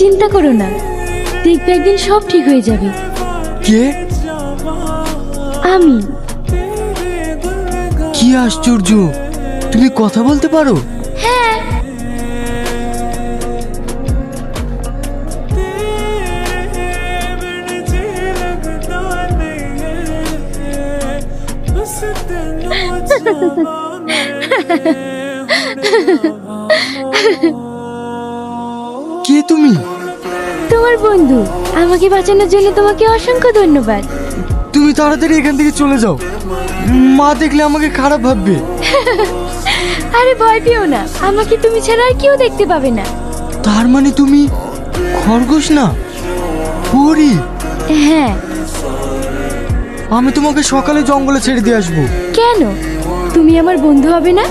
চিন্তা করো না, দেখবে একদিন সব ঠিক হয়ে যাবে। কে? আমি। কি আশ্চর্য, তুমি কথা বলতে পারো? হ্যাঁ। কে তুমি? তোমার বন্ধু। আমাকে বাঁচানোর জন্য তোমাকে অসংখ্য ধন্যবাদ। তুমি তাড়াতাড়ি এখান থেকে চলে যাও, মা দেখলে আমাকে খারাপ ভাববে। আরে ভয় পেও না, আমাকে তুমি ছাড়া আর কেউ দেখতে পাবে না। তার মানে তুমি খরগোশ না, পরি? হ্যাঁ। আমি তোমাকে সকালে জঙ্গলে ছেড়ে দিয়ে আসবো। কেন? তুমি আমার বন্ধু হবে না?